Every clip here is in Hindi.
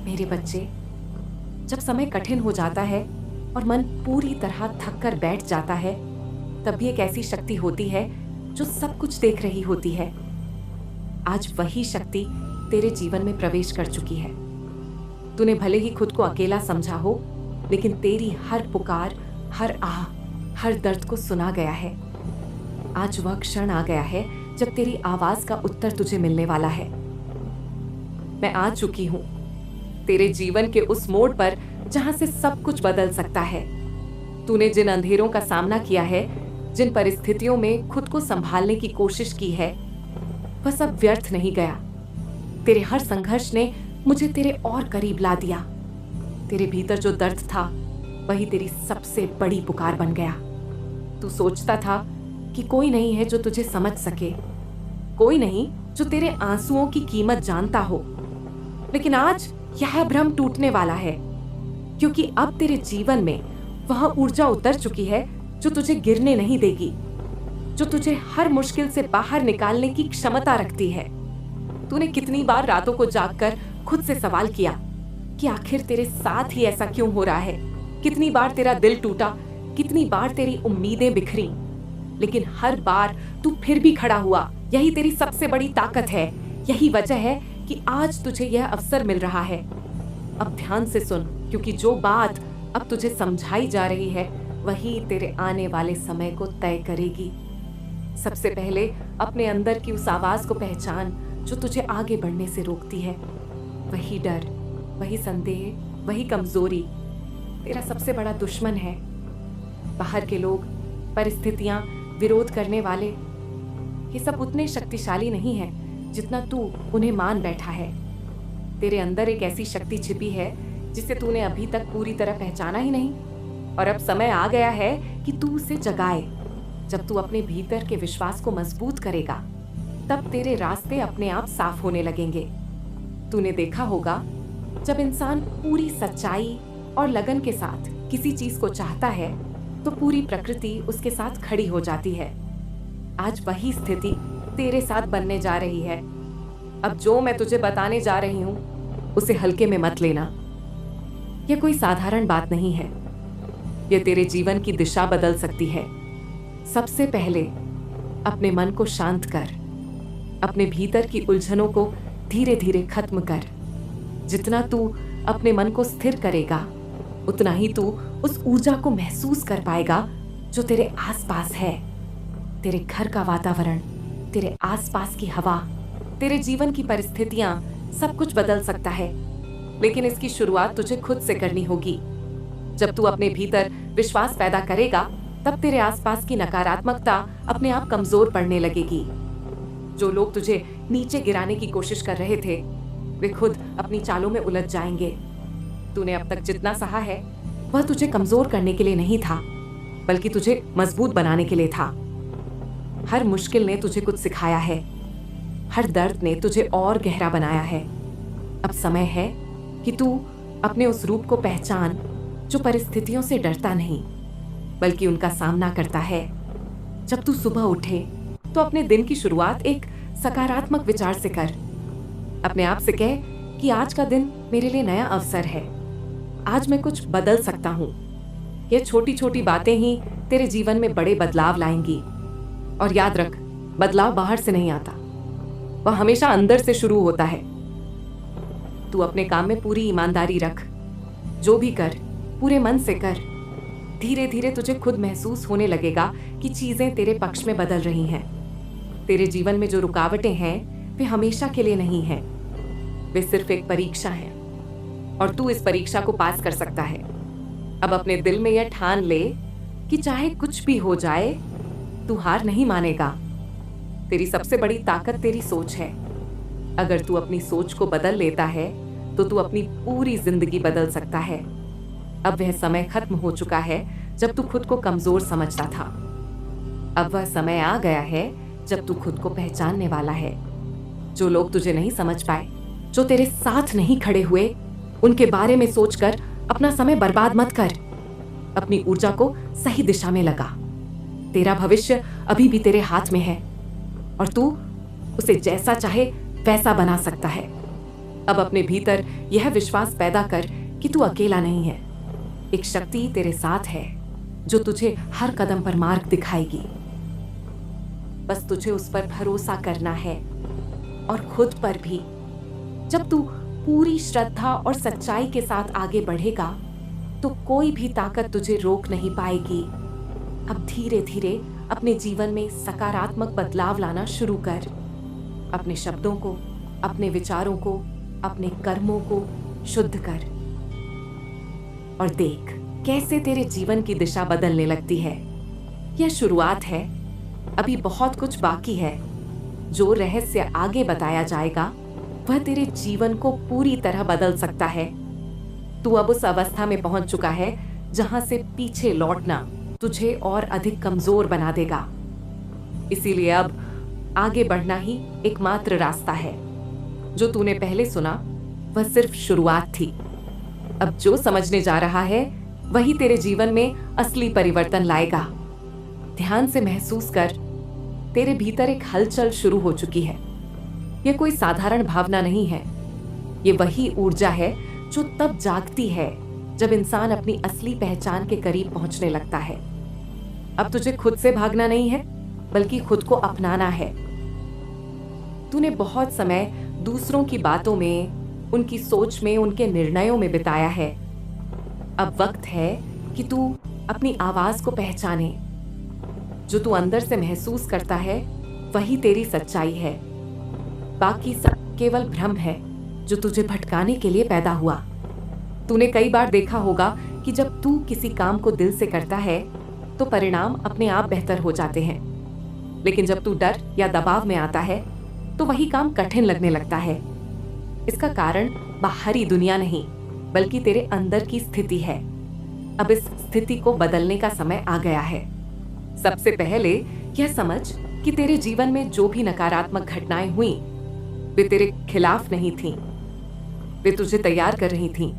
मेरे बच्चे, जब समय कठिन हो जाता है और मन पूरी तरह थक कर बैठ जाता है, तब भी एक ऐसी शक्ति होती है जो सब कुछ देख रही होती है। आज वही शक्ति तेरे जीवन में प्रवेश कर चुकी है। तूने भले ही खुद को अकेला समझा हो, लेकिन तेरी हर पुकार, हर आह, हर दर्द को सुना गया है। आज वह क्षण आ गया है जब तेरी आवाज का उत्तर तुझे मिलने वाला है। मैं आ चुकी हूं तेरे जीवन के उस मोड़ पर जहां से सब कुछ बदल सकता है। तूने जिन अंधेरों का सामना किया है, जिन परिस्थितियों में खुद को संभालने की कोशिश की है, वह सब व्यर्थ नहीं गया। तेरे हर संघर्ष ने मुझे तेरे और करीब ला दिया। तेरे भीतर जो दर्द था, वही तेरी सबसे बड़ी पुकार बन गया। तू सोचता था कि कोई नहीं है जो तुझे समझ सके, कोई नहीं जो तेरे आंसुओं की कीमत जानता हो। लेकिन आज यह भ्रम टूटने वाला है, क्योंकि अब तेरे जीवन में वह ऊर्जा उतर चुकी है जो तुझे गिरने नहीं देगी, जो तुझे हर मुश्किल से बाहर निकालने की क्षमता रखती है। तूने कितनी बार रातों को जागकर खुद से सवाल किया कि आखिर तेरे साथ ही ऐसा क्यों हो रहा है? कितनी बार तेरा दिल टूटा, कितनी बार तेरी उम्मीदें बिखरी, लेकिन हर बार तू फिर भी खड़ा हुआ। यही तेरी सबसे बड़ी ताकत है। यही वजह है कि आज तुझे यह अवसर मिल रहा है। अब ध्यान से सुन, क्योंकि जो बात अब तुझे समझाई जा रही है, वही तेरे आने वाले समय को तय करेगी। सबसे पहले अपने अंदर की उस आवाज को पहचान जो तुझे आगे बढ़ने से रोकती है। वही डर, वही संदेह, वही कमजोरी तेरा सबसे बड़ा दुश्मन है। बाहर के लोग, परिस्थितियां, विरोध करने वाले, ये सब उतने शक्तिशाली नहीं हैं जितना तू उन्हें मान बैठा है। तेरे अंदर एक ऐसी शक्ति छिपी है जिसे तूने अभी तक पूरी तरह पहचाना ही नहीं, और अब समय आ गया है कि तू उसे जगाए। जब तू अपने भीतर के विश्वास को मजबूत करेगा, तब तेरे रास्ते अपने आप साफ होने लगेंगे। तूने देखा होगा, जब इंसान पूरी सच्चाई और लगन के साथ किसी चीज को चाहता है, तो पूरी प्रकृति उसके साथ खड़ी हो जाती है। आज वही स्थिति तेरे साथ बनने जा रही है। अब जो मैं तुझे बताने जा रही हूं, उसे हल्के में मत लेना। यह कोई साधारण बात नहीं है। यह तेरे जीवन की दिशा बदल सकती है। सबसे पहले अपने मन को शांत कर, अपने भीतर की उलझनों को धीरे धीरे खत्म कर। जितना तू अपने मन को स्थिर करेगा, उतना ही तू उस ऊर्जा को महसूस कर पाएगा जो तेरे आसपास है। तेरे घर का वातावरण, तेरे आसपास की हवा, तेरे जीवन की परिस्थितियां, सब कुछ बदल सकता है। लेकिन इसकी शुरुआत तुझे खुद से करनी होगी। जब तू अपने भीतर विश्वास पैदा करेगा, तब तेरे आसपास की नकारात्मकता अपने आप कमजोर पड़ने लगेगी। जो लोग तुझे नीचे गिराने की कोशिश कर रहे थे, वे खुद अपनी चालों में उलझ जाएंगे। तूने अब तक जितना सहा है, वह तुझे कमजोर करने के लिए नहीं था, बल्कि तुझे मजबूत बनाने के लिए था। हर मुश्किल ने तुझे कुछ सिखाया है, हर दर्द ने तुझे और गहरा बनाया है। अब समय है कि तू अपने उस रूप को पहचान जो परिस्थितियों से डरता नहीं, बल्कि उनका सामना करता है। जब तू सुबह उठे, तो अपने दिन की शुरुआत एक सकारात्मक विचार से कर। अपने आप से कह कि आज का दिन मेरे लिए नया अवसर है। आज मैं कुछ बदल सकता हूँ। ये छोटी छोटी बातें ही तेरे जीवन में बड़े बदलाव लाएंगी। और याद रख, बदलाव बाहर से नहीं आता, वह हमेशा अंदर से शुरू होता है। तू अपने काम में पूरी ईमानदारी रख। जो भी कर, पूरे मन से कर। धीरे धीरे तुझे खुद महसूस होने लगेगा कि चीजें तेरे पक्ष में बदल रही हैं। तेरे जीवन में जो रुकावटें हैं, वे हमेशा के लिए नहीं हैं। वे सिर्फ एक परीक्षा है, और तू इस परीक्षा को पास कर सकता है। अब अपने दिल में यह ठान ले कि चाहे कुछ भी हो जाए, तू हार नहीं मानेगा। तेरी सबसे बड़ी ताकत तेरी सोच है। अगर तू अपनी सोच को बदल लेता है, तो तू अपनी पूरी जिंदगी बदल सकता है। अब वह समय खत्म हो चुका है जब तू खुद को कमजोर समझता था। अब वह समय आ गया है जब तू खुद को पहचानने वाला है। जो लोग तुझे नहीं समझ पाए, जो तेरे साथ नहीं खड़े हुए, उनके बारे में सोचकर अपना समय बर्बाद मत कर। अपनी ऊर्जा को सही दिशा में लगा। तेरा भविष्य अभी भी तेरे हाथ में है, और तू उसे जैसा चाहे वैसा बना सकता है। अब अपने भीतर यह विश्वास पैदा कर कि तू अकेला नहीं है। एक शक्ति तेरे साथ है जो तुझे हर कदम पर मार्ग दिखाएगी। बस तुझे उस पर भरोसा करना है और खुद पर भी। जब तू पूरी श्रद्धा और सच्चाई के साथ आगे बढ़ेगा तो कोई भी ताकत तुझे रोक नहीं पाएगी। अब धीरे धीरे अपने जीवन में सकारात्मक बदलाव लाना शुरू कर। अपने शब्दों को, अपने विचारों को, अपने कर्मों को शुद्ध कर और देख कैसे तेरे जीवन की दिशा बदलने लगती है। यह शुरुआत है, अभी बहुत कुछ बाकी है। जो रहस्य आगे बताया जाएगा वह तेरे जीवन को पूरी तरह बदल सकता है। तू अब उस अवस्था में पहुंच चुका है जहां से पीछे लौटना तुझे और अधिक कमजोर बना देगा। इसीलिए अब आगे बढ़ना ही एकमात्र रास्ता है। जो तूने पहले सुना वह सिर्फ शुरुआत थी। अब जो समझने जा रहा है वही तेरे जीवन में असली परिवर्तन लाएगा। ध्यान से महसूस कर, तेरे भीतर एक हलचल शुरू हो चुकी है। यह कोई साधारण भावना नहीं है। ये वही ऊर्जा है जो तब जागती है जब इंसान अपनी असली पहचान के करीब पहुंचने लगता है। अब तुझे खुद से भागना नहीं है, बल्कि खुद को अपनाना है। तूने बहुत समय दूसरों की बातों में, उनकी सोच में, उनके निर्णयों में बिताया है। अब वक्त है कि तू अपनी आवाज को पहचाने। जो तू अंदर से महसूस करता है वही तेरी सच्चाई है। बाकी सब केवल भ्रम है जो तुझे भटकाने के लिए पैदा हुआ। तूने कई बार देखा होगा कि जब तू किसी काम को दिल से करता है तो परिणाम अपने आप बेहतर हो जाते हैं, लेकिन जब तू डर या दबाव में आता है तो वही काम कठिन लगने लगता है। इसका कारण बाहरी दुनिया नहीं, बल्कि तेरे अंदर की स्थिति है। अब इस स्थिति को बदलने का समय आ गया है। सबसे पहले यह समझ कि तेरे जीवन में जो भी नकारात्मक घटनाएं हुई वे तेरे खिलाफ नहीं थीं, वे तुझे तैयार कर रही थीं।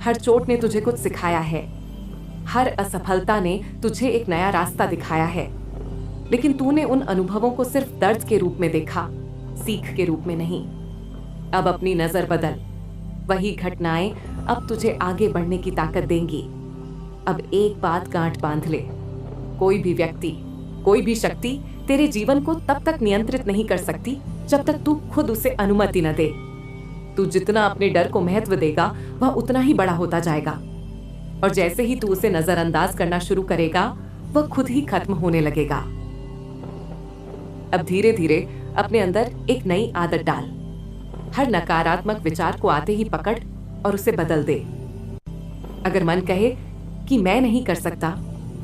हर चोट ने तुझे कुछ सिखाया है, हर असफलता ने तुझे एक नया रास्ता दिखाया है। लेकिन तूने उन अनुभवों को सिर्फ दर्द के रूप में देखा, सीख के रूप में नहीं। अब अपनी नजर बदल। वही घटनाएं अब तुझे आगे बढ़ने की ताकत देंगी। अब एक बात गांठ बांध ले, कोई भी व्यक्ति, कोई भी शक्ति तेरे जीवन को तब तक नियंत्रित नहीं कर सकती जब तक तू खुद उसे अनुमति न दे। तू जितना अपने डर को महत्व देगा वह उतना ही बड़ा होता जाएगा, और जैसे ही तू उसे नजरअंदाज करना शुरू करेगा वह खुद ही खत्म होने लगेगा। अब धीरे धीरे अपने अंदर एक नई आदत डाल। हर नकारात्मक विचार को आते ही पकड़ और उसे बदल दे। अगर मन कहे कि मैं नहीं कर सकता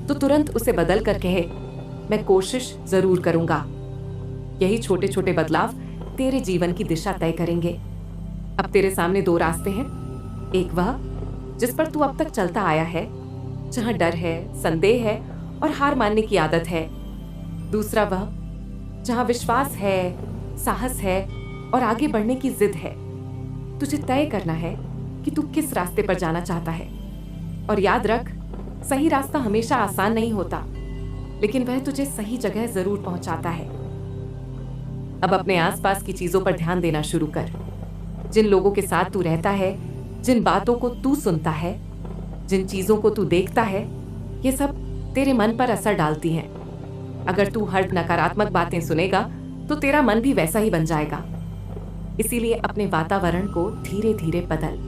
तो तुरंत उसे बदल कर कहे मैं कोशिश जरूर करूंगा। यही छोटे छोटे बदलाव तेरे जीवन की दिशा तय करेंगे। अब तेरे सामने दो रास्ते हैं। एक वह जिस पर तू अब तक चलता आया है, जहां डर है, संदेह है और हार मानने की आदत है। दूसरा वह जहां विश्वास है, साहस है और आगे बढ़ने की जिद है। तुझे तय करना है कि तू किस रास्ते पर जाना चाहता है। और याद रख, सही रास्ता हमेशा आसान नहीं होता, लेकिन वह तुझे सही जगह जरूर पहुंचाता है। अब अपने आसपास की चीजों पर ध्यान देना शुरू कर। जिन लोगों के साथ तू रहता है, जिन बातों को तू सुनता है, जिन चीजों को तू देखता है, ये सब तेरे मन पर असर डालती हैं। अगर तू हर नकारात्मक बातें सुनेगा तो तेरा मन भी वैसा ही बन जाएगा। इसीलिए अपने वातावरण को धीरे धीरे बदल।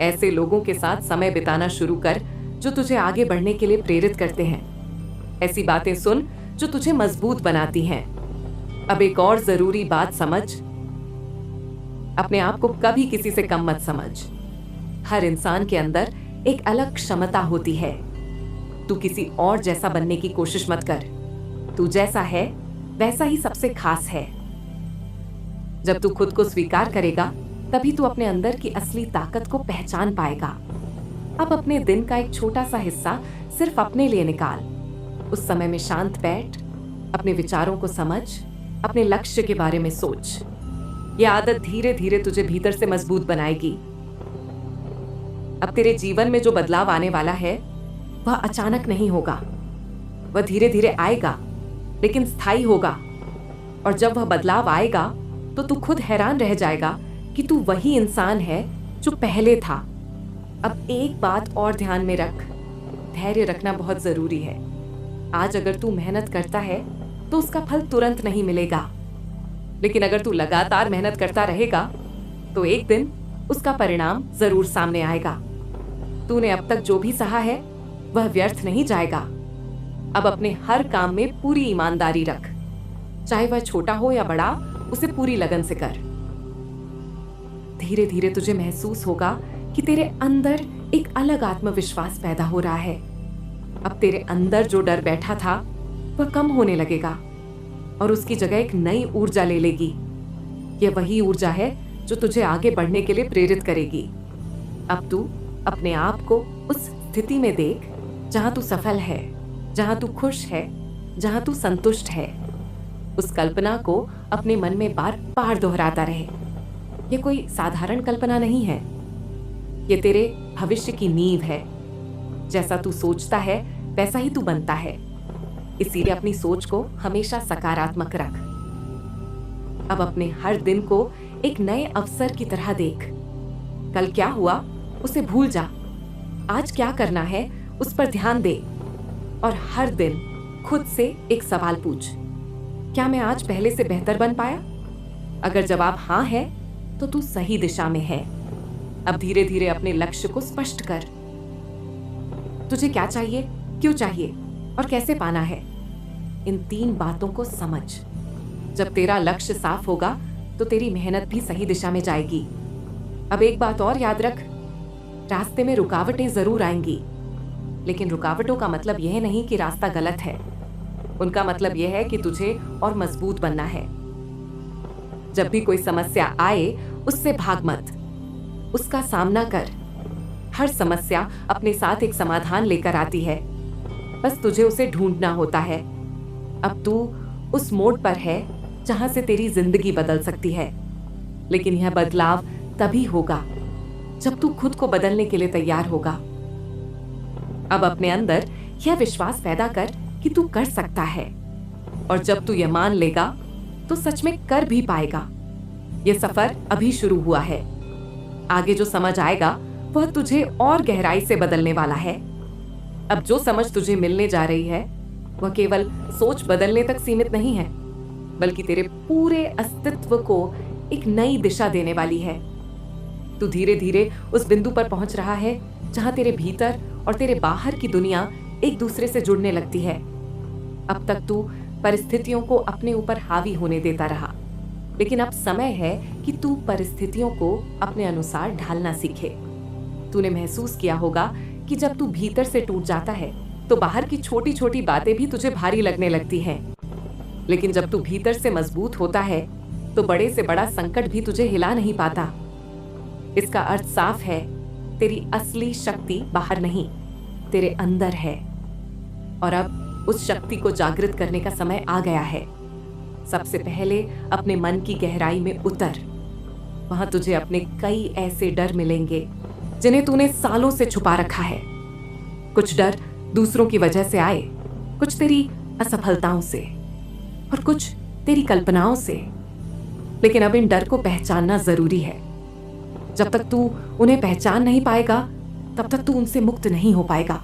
ऐसे लोगों के साथ समय बिताना शुरू कर जो तुझे आगे बढ़ने के लिए प्रेरित करते हैं। ऐसी बातें सुन जो तुझे मजबूत बनाती हैं। अब एक और जरूरी बात समझ, अपने आप को कभी किसी से कम मत समझ। हर इंसान के अंदर एक अलग क्षमता होती है। तू किसी और जैसा बनने की कोशिश मत कर। तू जैसा है वैसा ही सबसे खास है। जब तू खुद को स्वीकार करेगा तभी तू अपने अंदर की असली ताकत को पहचान पाएगा। अब अपने दिन का एक छोटा सा हिस्सा सिर्फ अपने लिए निकाल। उस समय में शांत बैठ, अपने विचारों को समझ, अपने लक्ष्य के बारे में सोच। यह आदत धीरे धीरे तुझे भीतर से मजबूत बनाएगी। अब तेरे जीवन में जो बदलाव आने वाला है वह अचानक नहीं होगा। वह धीरे धीरे आएगा, लेकिन स्थायी होगा। और जब वह बदलाव आएगा तो तू खुद हैरान रह जाएगा कि तू वही इंसान है जो पहले था। अब एक बात और ध्यान में रख, धैर्य रखना बहुत जरूरी है। आज अगर तू मेहनत करता है तो उसका फल तुरंत नहीं मिलेगा, लेकिन अगर तू लगातार मेहनत करता रहेगा तो एक दिन उसका परिणाम जरूर सामने आएगा। तूने अब तक जो भी सहा है वह व्यर्थ नहीं जाएगा। अब अपने हर काम में पूरी ईमानदारी रख, चाहे वह छोटा हो या बड़ा, उसे पूरी लगन से कर। धीरे धीरे तुझे महसूस होगा कि तेरे अंदर एक अलग आत्मविश्वास पैदा हो रहा है। अब तेरे अंदर जो डर बैठा था वह कम होने लगेगा और उसकी जगह एक नई ऊर्जा ले लेगी। यह वही ऊर्जा है जो तुझे आगे बढ़ने के लिए प्रेरित करेगी। अब तू अपने आप को उस स्थिति में देख जहां तू सफल है, जहां तू खुश है, जहां तू संतुष्ट है। उस कल्पना को अपने मन में बार बार दोहराता रहे। यह कोई साधारण कल्पना नहीं है, यह तेरे भविष्य की नींव है। जैसा तू सोचता है वैसा ही तू बनता है, इसीलिए अपनी सोच को हमेशा सकारात्मक रख। अब अपने हर दिन को एक नए अवसर की तरह देख। कल क्या हुआ उसे भूल जा, आज क्या करना है उस पर ध्यान दे और हर दिन खुद से एक सवाल पूछ, क्या मैं आज पहले से बेहतर बन पाया? अगर जवाब हाँ है तो तू सही दिशा में है। अब धीरे धीरे अपने लक्ष्य को स्पष्ट कर। तुझे क्या चाहिए, क्यों चाहिए और कैसे पाना है, इन 3 बातों को समझ। जब तेरा लक्ष्य साफ होगा तो तेरी मेहनत भी सही दिशा में जाएगी। अब एक बात और याद रख, रास्ते में रुकावटें जरूर आएंगी, लेकिन रुकावटों का मतलब यह नहीं कि रास्ता गलत है। उनका मतलब यह है कि तुझे और मजबूत बनना है। जब भी कोई समस्या आए उससे भाग मत, उसका सामना कर। हर समस्या अपने साथ एक समाधान लेकर आती है, बस तुझे उसे ढूंढना होता है। अब तू उस मोड़ पर है जहां से तेरी जिंदगी बदल सकती है, लेकिन यह बदलाव तभी होगा जब तू खुद को बदलने के लिए तैयार होगा। अब अपने अंदर यह विश्वास पैदा कर कि तू कर सकता है, और जब तू यह मान लेगा तो सच में कर भी पाएगा। यह सफर अभी शुरू हुआ है, आगे जो समझ आएगा वह तुझे और गहराई से बदलने वाला है। अब जो समझ तुझे मिलने जा रही है वह केवल सोच बदलने तक सीमित नहीं है, बल्कि तेरे पूरे अस्तित्व को एक नई दिशा देने वाली है। तू धीरे धीरे उस बिंदु पर पहुंच रहा है जहां तेरे भीतर और तेरे बाहर की दुनिया एक दूसरे से जुड़ने लगती है। अब तक तू परिस्थितियों को अपने ऊपर हावी होने देता रहा, लेकिन अब समय है कि तू परिस्थितियों को अपने अनुसार ढालना सीखे। तूने महसूस किया होगा कि जब तू भीतर से टूट जाता है तो बाहर की छोटी छोटी बातें भी तुझे भारी लगने लगती हैं, लेकिन जब तू भीतर से मजबूत होता है तो बड़े से बड़ा संकट भी तुझे हिला नहीं पाता। इसका अर्थ साफ है, तेरी असली शक्ति बाहर नहीं, तेरे अंदर है। और अब उस शक्ति को जागृत करने का समय आ गया है। सबसे पहले अपने मन की गहराई में उतर। वहां तुझे अपने कई ऐसे डर मिलेंगे जिन्हें तूने सालों से छुपा रखा है। कुछ डर दूसरों की वजह से आए, कुछ तेरी असफलताओं से और कुछ तेरी कल्पनाओं से। लेकिन अब इन डर को पहचानना जरूरी है। जब तक तू उन्हें पहचान नहीं पाएगा तब तक तू उनसे मुक्त नहीं हो पाएगा।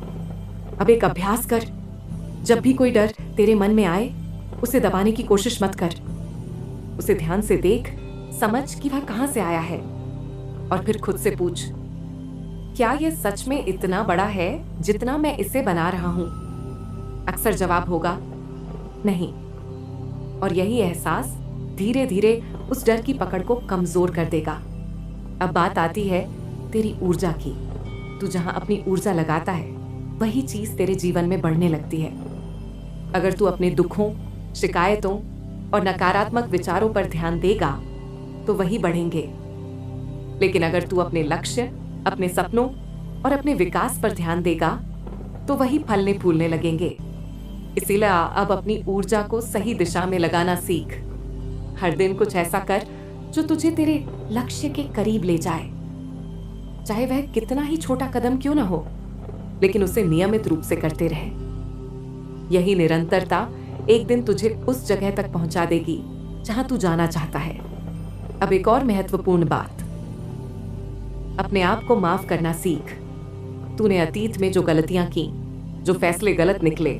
अब एक अभ्यास कर, जब भी कोई डर तेरे मन में आए उसे दबाने की कोशिश मत कर। उसे ध्यान से देख, समझ कि वह कहां से आया है, और फिर खुद से पूछ, क्या यह सच में इतना बड़ा है जितना मैं इसे बना रहा हूं? अक्सर जवाब होगा नहीं, और यही एहसास धीरे धीरे उस डर की पकड़ को कमजोर कर देगा। अब बात आती है तेरी ऊर्जा की। तू जहां अपनी ऊर्जा लगाता है वही चीज तेरे जीवन में बढ़ने लगती है। अगर तू अपने दुखों, शिकायतों और नकारात्मक विचारों पर ध्यान देगा तो वही बढ़ेंगे। लेकिन अगर तू अपने लक्ष्य, अपने सपनों और अपने विकास पर ध्यान देगा तो वही फलने फूलने लगेंगे। इसीलिए अब अपनी ऊर्जा को सही दिशा में लगाना सीख। हर दिन कुछ ऐसा कर जो तुझे तेरे लक्ष्य के करीब ले जाए, चाहे वह कितना ही छोटा कदम क्यों ना हो, लेकिन उसे नियमित रूप से करते रहे। यही निरंतरता एक दिन तुझे उस जगह तक पहुंचा देगी जहां तू जाना चाहता है। अब एक और महत्वपूर्ण बात, अपने आप को माफ करना सीख। तूने अतीत में जो गलतियां की, जो फैसले गलत निकले,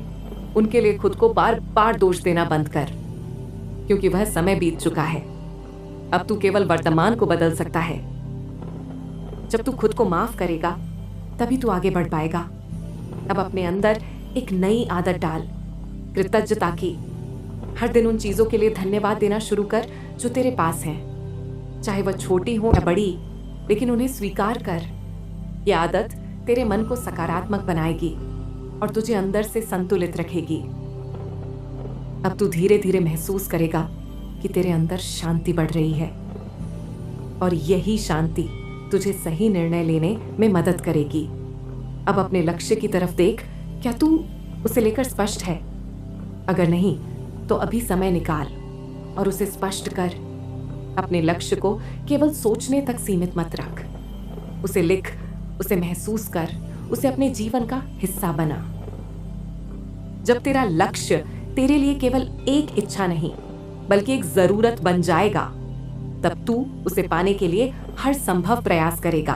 उनके लिए खुद को बार बार दोष देना बंद कर, क्योंकि वह समय बीत चुका है। अब तू केवल वर्तमान को बदल सकता है। जब तू खुद को माफ करेगा तभी तू आगे बढ़ पाएगा। अब अपने अंदर एक नई आदत डाल, कृतज्ञता की। हर दिन उन चीजों के लिए धन्यवाद देना शुरू कर जो तेरे पास हैं, चाहे वह छोटी हो या बड़ी, लेकिन उन्हें स्वीकार कर। यह आदत तेरे मन को सकारात्मक बनाएगी और तुझे अंदर से संतुलित रखेगी। अब तू धीरे धीरे महसूस करेगा कि तेरे अंदर शांति बढ़ रही है, और यही शांति तुझे सही निर्णय लेने में मदद करेगी। अब अपने लक्ष्य की तरफ देख, क्या तू उसे लेकर स्पष्ट है? अगर नहीं तो अभी समय निकाल और उसे स्पष्ट कर। अपने लक्ष्य को केवल सोचने तक सीमित मत रख, उसे लिख, उसे महसूस कर, उसे अपने जीवन का हिस्सा बना। जब तेरा लक्ष्य तेरे लिए केवल एक इच्छा नहीं बल्कि एक जरूरत बन जाएगा, तब तू उसे पाने के लिए हर संभव प्रयास करेगा।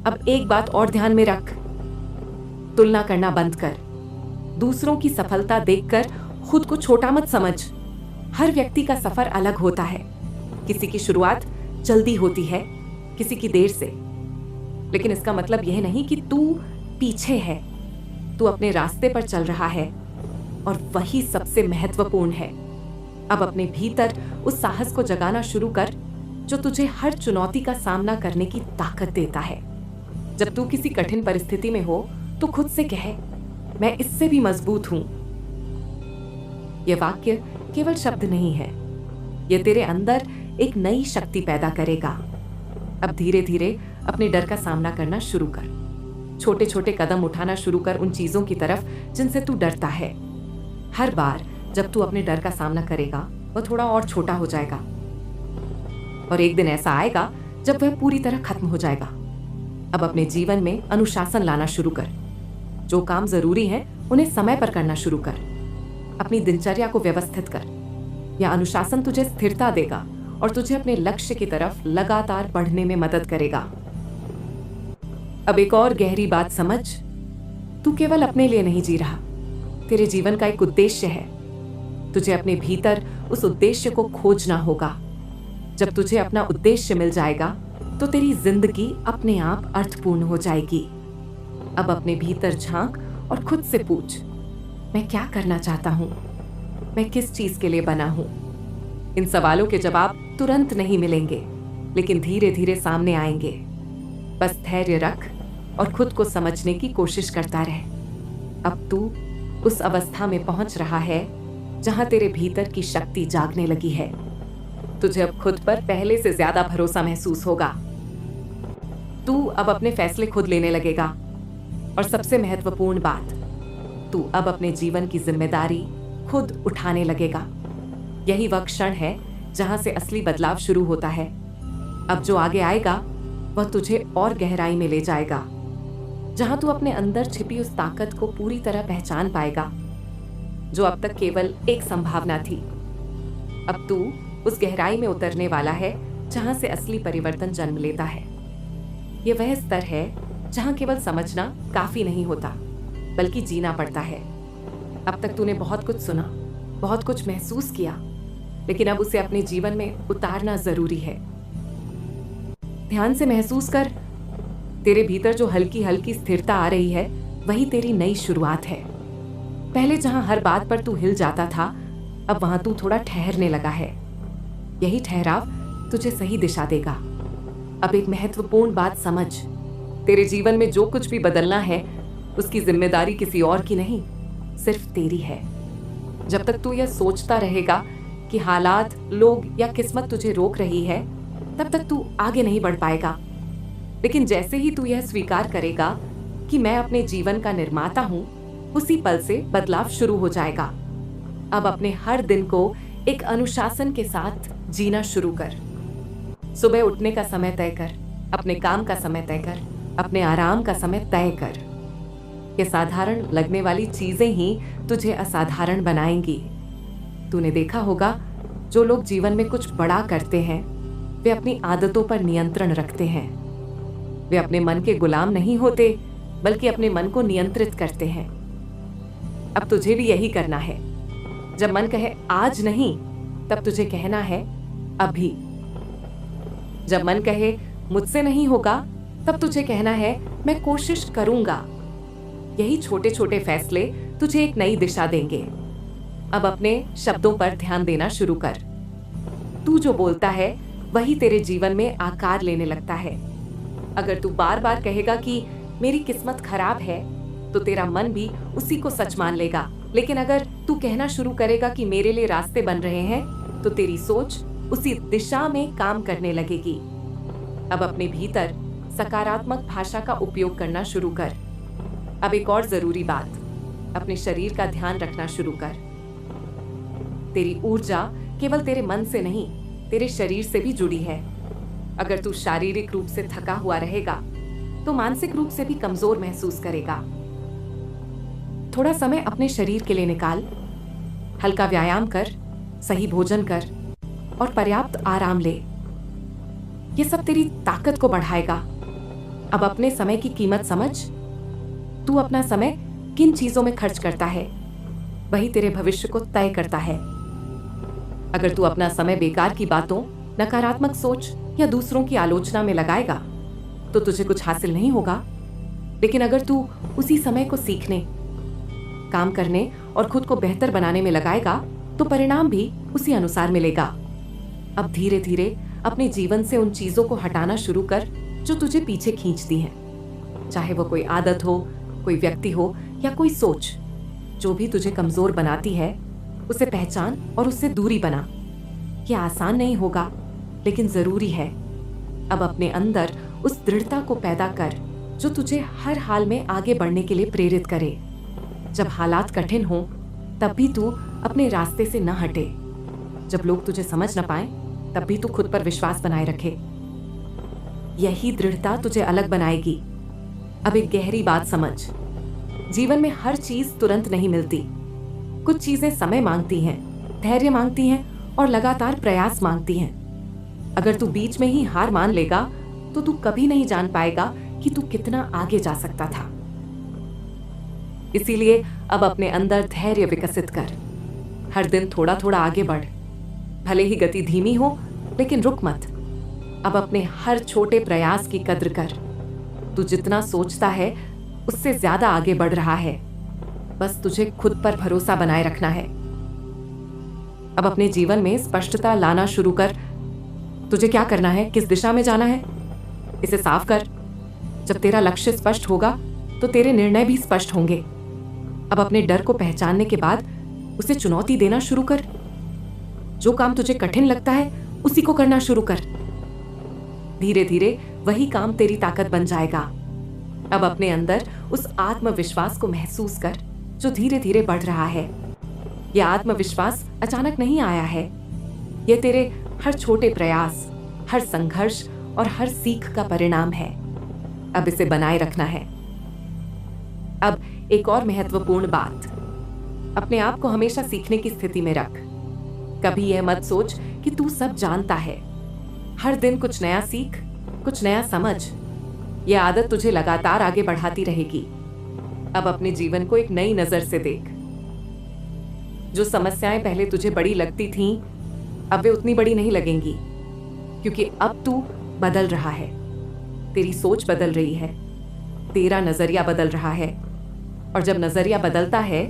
अब एक बात और ध्यान में रख, तुलना करना बंद कर। दूसरों की सफलता देखकर खुद को छोटा मत समझ। हर व्यक्ति का सफर अलग होता है। किसी की शुरुआत जल्दी होती है, किसी की देर से, लेकिन इसका मतलब यह नहीं कि तू पीछे है। तू अपने रास्ते पर चल रहा है, और वही सबसे महत्वपूर्ण है। अब अपने भीतर उस साहस को जगाना शुरू कर जो तुझे हर चुनौती का सामना करने की ताकत देता है। जब तू किसी कठिन परिस्थिति में हो तो खुद से कह, मैं इससे भी मजबूत हूं। यह वाक्य केवल शब्द नहीं है, यह तेरे अंदर एक नई शक्ति पैदा करेगा। अब धीरे धीरे अपने डर का सामना करना शुरू कर। छोटे छोटे कदम उठाना शुरू कर उन चीजों की तरफ जिनसे तू डरता है। हर बार जब तू अपने डर का सामना करेगा, वह थोड़ा और छोटा हो जाएगा, और एक दिन ऐसा आएगा जब वह पूरी तरह खत्म हो जाएगा। अब अपने जीवन में अनुशासन लाना शुरू कर। जो काम जरूरी है उन्हें समय पर करना शुरू कर। अपनी दिनचर्या को व्यवस्थित कर। यह अनुशासन तुझे स्थिरता देगा और तुझे अपने लक्ष्य की तरफ लगातार बढ़ने में मदद करेगा। अब एक और गहरी बात समझ, तू केवल अपने लिए नहीं जी रहा, तेरे जीवन का एक उद्देश्य है। तुझे अपने भीतर उस उद्देश्य को खोजना होगा। जब तुझे अपना उद्देश्य मिल जाएगा तो तेरी जिंदगी अपने आप अर्थपूर्ण हो जाएगी। अब अपने भीतर झांक और खुद से पूछ, मैं क्या करना चाहता हूं? मैं किस चीज के लिए बना हूं? इन सवालों के जवाब तुरंत नहीं मिलेंगे, लेकिन धीरे धीरे सामने आएंगे। बस धैर्य रख और खुद को समझने की कोशिश करता रह। अब तू उस अवस्था में पहुंच रहा है जहां तेरे भीतर की शक्ति जागने लगी है। तुझे अब खुद पर पहले से ज्यादा भरोसा महसूस होगा। तू अब अपने फैसले खुद लेने लगेगा, और सबसे महत्वपूर्ण बात, तू अब अपने जीवन की जिम्मेदारी खुद उठाने लगेगा। यही वह क्षण है जहां से असली बदलाव शुरू होता है। अब जो आगे आएगा वह तुझे और गहराई में ले जाएगा, जहां तू अपने अंदर छिपी उस ताकत को पूरी तरह पहचान पाएगा जो अब तक केवल एक संभावना थी। अब तू उस गहराई में उतरने वाला है जहां से असली परिवर्तन जन्म लेता है। यह वह स्तर है जहां केवल समझना काफी नहीं होता, बल्कि जीना पड़ता है। अब तक तूने बहुत कुछ सुना, बहुत कुछ महसूस किया, लेकिन अब उसे अपने जीवन में उतारना जरूरी है। ध्यान से महसूस कर, तेरे भीतर जो हल्की हल्की स्थिरता आ रही है वही तेरी नई शुरुआत है। पहले जहां हर बात पर तू हिल जाता था, अब वहां तू थोड़ा ठहरने लगा है। यही ठहराव तुझे सही दिशा देगा। अब एक महत्वपूर्ण बात समझ, तेरे जीवन में जो कुछ भी बदलना है उसकी जिम्मेदारी किसी और की नहीं, सिर्फ तेरी है। जब तक तू यह सोचता रहेगा कि हालात, लोग या किस्मत तुझे रोक रही है, तब तक तू आगे नहीं बढ़ पाएगा। लेकिन जैसे ही तू यह स्वीकार करेगा कि मैं अपने जीवन का निर्माता हूं, उसी पल से बदलाव शुरू हो जाएगा। अब अपने हर दिन को एक अनुशासन के साथ जीना शुरू कर। सुबह उठने का समय तय कर, अपने काम का समय तय कर, अपने आराम का समय तय कर। ये साधारण लगने वाली चीजें ही तुझे असाधारण बनाएंगी। तूने देखा होगा, जो लोग जीवन में कुछ बड़ा करते हैं वे अपनी आदतों पर नियंत्रण रखते हैं। वे अपने मन के गुलाम नहीं होते, बल्कि अपने मन को नियंत्रित करते हैं। अब तुझे भी यही करना है। जब मन कहे आज नहीं, तब तुझे कहना है अभी। जब मन कहे मुझसे नहीं होगा, तब तुझे कहना है मैं कोशिश करूंगा। यही छोटे छोटे फैसले तुझे एक नई दिशा देंगे। अब अपने शब्दों पर ध्यान देना शुरू कर। तू जो बोलता है वही तेरे जीवन में आकार लेने लगता है। अगर तू बार बार कहेगा कि मेरी किस्मत खराब है, तो तेरा मन भी उसी को सच मान लेगा। लेकिन अगर तू कहना शुरू करेगा कि मेरे लिए रास्ते बन रहे हैं, तो तेरी सोच उसी दिशा में काम करने लगेगी। अब अपने भीतर सकारात्मक भाषा का उपयोग करना शुरू कर। अब एक और जरूरी बात, अपने शरीर का ध्यान रखना शुरू कर। तेरी ऊर्जा केवल तेरे मन से नहीं, तेरे शरीर से भी जुड़ी है। अगर तू शारीरिक रूप से थका हुआ रहेगा, तो मानसिक रूप से भी कमजोर महसूस करेगा। थोड़ा समय अपने शरीर के लिए निकाल। हल्का व्यायाम कर, सही भोजन कर और पर्याप्त आराम ले। ये सब तेरी ताकत को बढ़ाएगा। अब अपने समय की कीमत समझ। तू अपना समय किन चीजों में खर्च करता है, वही तेरे भविष्य को तय करता है। अगर तू अपना समय बेकार की बातों, नकारात्मक सोच या दूसरों की आलोचना में लगाएगा, तो तुझे कुछ हासिल नहीं होगा। लेकिन अगर तू उसी समय को सीखने, काम करने और खुद को बेहतर बनाने में लगाएगा, तो परिणाम भी उसी अनुसार मिलेगा। अब धीरे धीरे अपने जीवन से उन चीजों को हटाना शुरू कर जो तुझे पीछे खींचती हैं। चाहे वो कोई आदत हो, कोई व्यक्ति हो या कोई सोच, जो भी तुझे कमजोर बनाती है, उसे पहचान और उससे दूरी बना। यह आसान नहीं होगा, लेकिन जरूरी है। अब अपने अंदर उस दृढ़ता को पैदा कर जो तुझे हर हाल में आगे बढ़ने के लिए प्रेरित करे। जब हालात कठिन हो, तब भी तू अपने रास्ते से न हटे। जब लोग तुझे समझ न पाए, तब भी तू खुद पर विश्वास बनाए रखे। यही दृढ़ता तुझे अलग बनाएगी। अब एक गहरी बात समझ, जीवन में हर चीज तुरंत नहीं मिलती। कुछ चीजें समय मांगती हैं, धैर्य मांगती हैं और लगातार प्रयास मांगती हैं। अगर तू बीच में ही हार मान लेगा, तो तू कभी नहीं जान पाएगा कि तू कितना आगे जा सकता था। इसीलिए अब अपने अंदर धैर्य विकसित कर। हर दिन थोड़ा थोड़ा आगे बढ़। भले ही गति धीमी हो, लेकिन रुक मत। अब अपने हर छोटे प्रयास की कद्र कर। तू जितना सोचता है, उससे ज्यादा आगे बढ़ रहा है। बस तुझे खुद पर भरोसा बनाए रखना है। अब अपने जीवन में स्पष्टता लाना शुरू कर। तुझे क्या करना है, किस दिशा में जाना है, इसे साफ कर। जब तेरा लक्ष्य स्पष्ट होगा, तो तेरे निर्णय भी स्पष्ट होंगे। अब अपने डर को पहचानने के बाद उसे चुनौती देना शुरू कर। जो काम तुझे कठिन लगता है, उसी को करना शुरू कर। धीरे धीरे वही काम तेरी ताकत बन जाएगा। अब अपने अंदर उस आत्मविश्वास को महसूस कर जो धीरे धीरे बढ़ रहा है। यह आत्मविश्वास अचानक नहीं आया है। यह तेरे हर छोटे प्रयास, हर संघर्ष और हर सीख का परिणाम है। अब इसे बनाए रखना है। अब एक और महत्वपूर्ण बात, अपने आप को हमेशा सीखने की स्थिति में रख। कभी यह मत सोच कि तू सब जानता है। हर दिन कुछ नया सीख, कुछ नया समझ। यह आदत तुझे लगातार आगे बढ़ाती रहेगी। अब अपने जीवन को एक नई नजर से देख। जो समस्याएं पहले तुझे बड़ी लगती थीं, अब वे उतनी बड़ी नहीं लगेंगी, क्योंकि अब तू बदल रहा है। तेरी सोच बदल रही है, तेरा नजरिया बदल रहा है। और जब नजरिया बदलता है,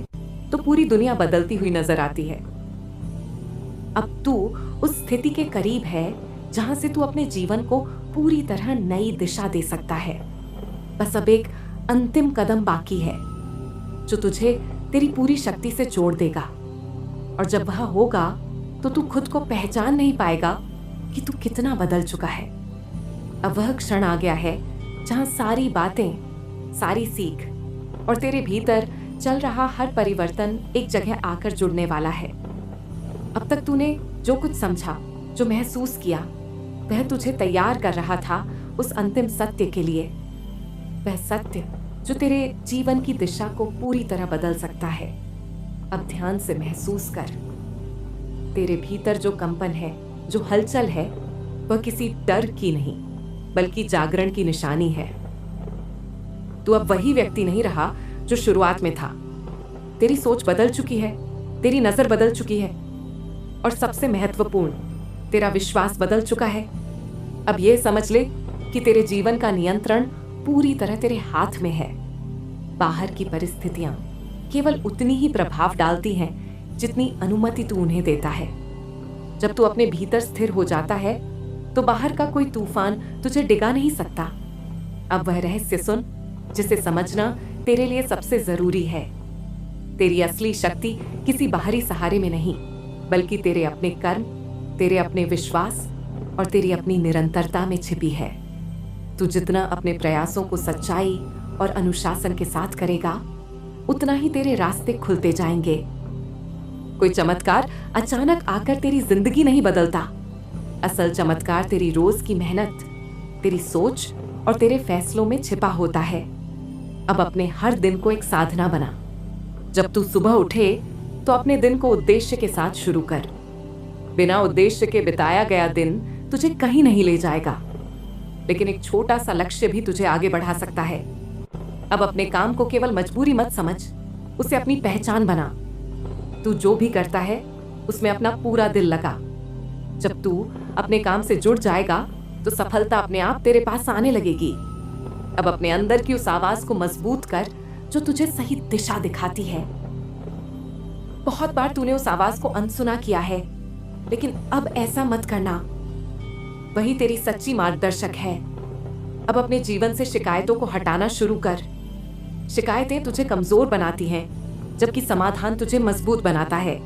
तो पूरी दुनिया बदलती हुई नजर आती है। अब तू उस स्थिति के करीब है जहां से तू अपने जीवन को पूरी तरह नई दिशा दे सकता है। बस अब एक अंतिम कदम बाकी है, जो तुझे तेरी पूरी शक्ति से जोड़ देगा। और जब वह होगा, तो तू खुद को पहचान नहीं पाएगा कि तू कितना बदल चुका है। अब वह क्षण आ गया है जहां सारी बातें, सारी सीख और तेरे भीतर चल रहा हर परिवर्तन एक जगह आकर जुड़ने वाला है। अब तक तूने जो कुछ समझा, जो महसूस किया, वह तुझे तैयार कर रहा था उस अंतिम सत्य के लिए। वह सत्य जो तेरे जीवन की दिशा को पूरी तरह बदल सकता है। अब ध्यान से महसूस कर। तेरे भीतर जो कंपन है, जो हलचल है, वह किसी डर की नहीं बल्कि जागरण की निशानी है। तू अब वही व्यक्ति नहीं रहा जो शुरुआत में था। तेरी सोच बदल चुकी है, तेरी नजर बदल चुकी है और सबसे महत्वपूर्ण, तेरा विश्वास बदल चुका है। अब यह समझ ले कि तेरे जीवन का नियंत्रण पूरी तरह तेरे हाथ में है। बाहर की परिस्थितियां केवल उतनी ही प्रभाव डालती हैं जितनी अनुमति तू उन्हें देता है। जब तू अपने भीतर स्थिर हो जाता है तो बाहर का कोई तूफान तुझे डिगा नहीं सकता। अब वह रहस्य सुन जिसे समझना तेरे लिए सबसे जरूरी है। तेरी असली शक्ति किसी बाहरी सहारे में नहीं, बल्कि तेरे अपने कर्म, तेरे अपने विश्वास और तेरी अपनी निरंतरता में छिपी है। तू जितना अपने प्रयासों को सच्चाई और अनुशासन के साथ करेगा, उतना ही तेरे रास्ते खुलते जाएंगे। कोई चमत्कार अचानक आकर तेरी जिंदगी नहीं बदलता। असल चमत्कार तेरी रोज की मेहनत, तेरी सोच और तेरे फैसलों में छिपा होता है। अब अपने हर दिन को एक साधना बना। जब तू सुबह उठे तो अपने दिन को उद्देश्य के साथ शुरू कर। बिना उद्देश्य के बिताया गया दिन तुझे कहीं नहीं ले जाएगा, लेकिन एक छोटा सा लक्ष्य भी तुझे आगे बढ़ा सकता है। अब अपने काम को केवल मजबूरी मत समझ, उसे अपनी पहचान बना। तू जो भी करता है उसमें अपना पूरा दिल लगा। जब तू अपने काम से जुड़ जाएगा तो सफलता अपने आप तेरे पास आने लगेगी। अब अपने अंदर की उस आवाज को मजबूत कर जो तुझे सही दिशा दिखाती है। बहुत बार तूने उस आवाज को अनसुना किया है, लेकिन अब ऐसा मत करना। वही तेरी सच्ची मार्गदर्शक है। अब अपने जीवन से शिकायतों को हटाना शुरू कर। शिकायतें तुझे कमजोर बनाती हैं, जबकि समाधान तुझे मजबूत बनाता है।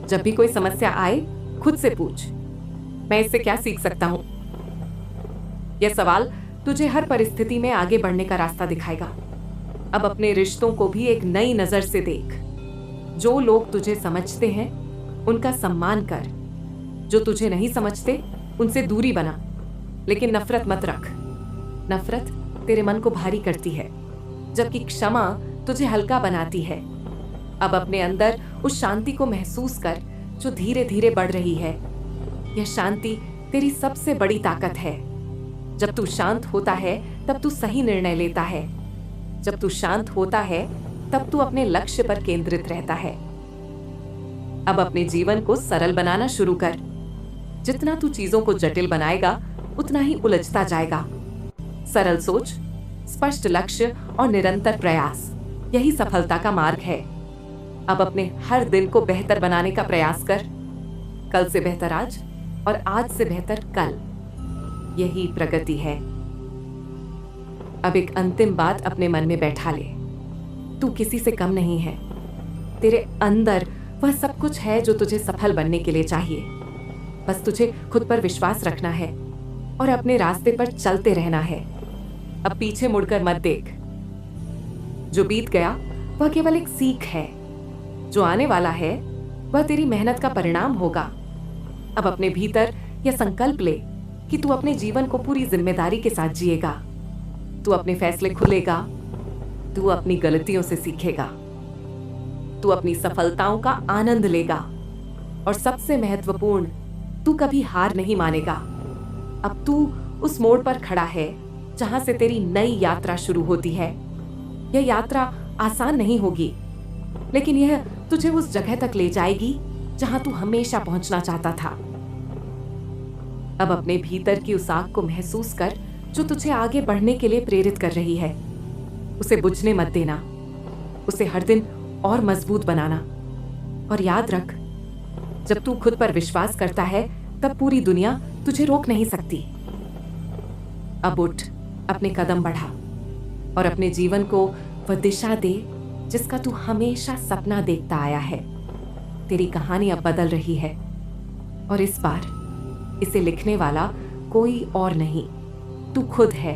जब भी कोई समस्या आए, खुद से पूछ, मैं इससे क्या सीख सकता हूं? यह सवाल तुझे हर परिस्थिति में आगे बढ़ने का रास्ता दिखाएगा। अब अपने रिश्तों को भी एक नई नजर से देख। जो लोग तुझे समझते हैं उनका सम्मान कर, जो तुझे नहीं समझते उनसे दूरी बना, लेकिन नफरत मत रख। नफरत तेरे मन को भारी करती है, जबकि क्षमा तुझे हल्का बनाती है। अब अपने अंदर उस शांति को महसूस कर जो धीरे धीरे बढ़ रही है। यह शांति तेरी सबसे बड़ी ताकत है। जब तू शांत होता है तब तू सही निर्णय लेता है। जब तू शांत होता है तब तू अपने लक्ष्य पर केंद्रित रहता है। अब अपने जीवन को सरल बनाना शुरू कर। जितना तू चीजों को जटिल बनाएगा, उतना ही उलझता जाएगा। सरल सोच, स्पष्ट लक्ष्य और निरंतर प्रयास, यही सफलता का मार्ग है। अब अपने हर दिन को बेहतर बनाने का प्रयास कर। कल से बेहतर आज और आज से बेहतर कल, यही प्रगति है। अब एक अंतिम बात अपने मन में बैठा ले। तू किसी से कम नहीं है। तेरे अंदर वह सब कुछ है जो तुझे सफल बनने के लिए चाहिए। बस तुझे खुद पर विश्वास रखना है और अपने रास्ते पर चलते रहना है। अब पीछे मुड़कर मत देख। जो बीत गया वह केवल एक सीख है। जो आने वाला है वह तेरी मेहनत का परिणाम होगा। अब अपने भीतर यह संकल्प ले कि तू अपने जीवन को पूरी जिम्मेदारी के साथ जिएगा। तू अपने फैसले खुलेगा, तू अपनी गलतियों से सीखेगा, तू अपनी सफलताओं का आनंद लेगा और सबसे महत्वपूर्ण, तू कभी हार नहीं मानेगा। अब तू उस मोड़ पर खड़ा है जहां से तेरी नई यात्रा शुरू होती है। यह यात्रा आसान नहीं होगी, लेकिन यह तुझे उस जगह तक ले जाएगी जहां तू हमेशा पहुंचना चाहता था। अब अपने भीतर की उस आग को महसूस कर जो तुझे आगे बढ़ने के लिए प्रेरित कर रही है। उसे बुझने मत देना, उसे हर दिन और मजबूत बनाना। और याद रख, जब तू खुद पर विश्वास करता है तब पूरी दुनिया तुझे रोक नहीं सकती। अब उठ, अपने कदम बढ़ा और अपने जीवन को वह दिशा दे जिसका तू हमेशा सपना देखता आया है। तेरी कहानी अब बदल रही है और इस बार इसे लिखने वाला कोई और नहीं, तू खुद है।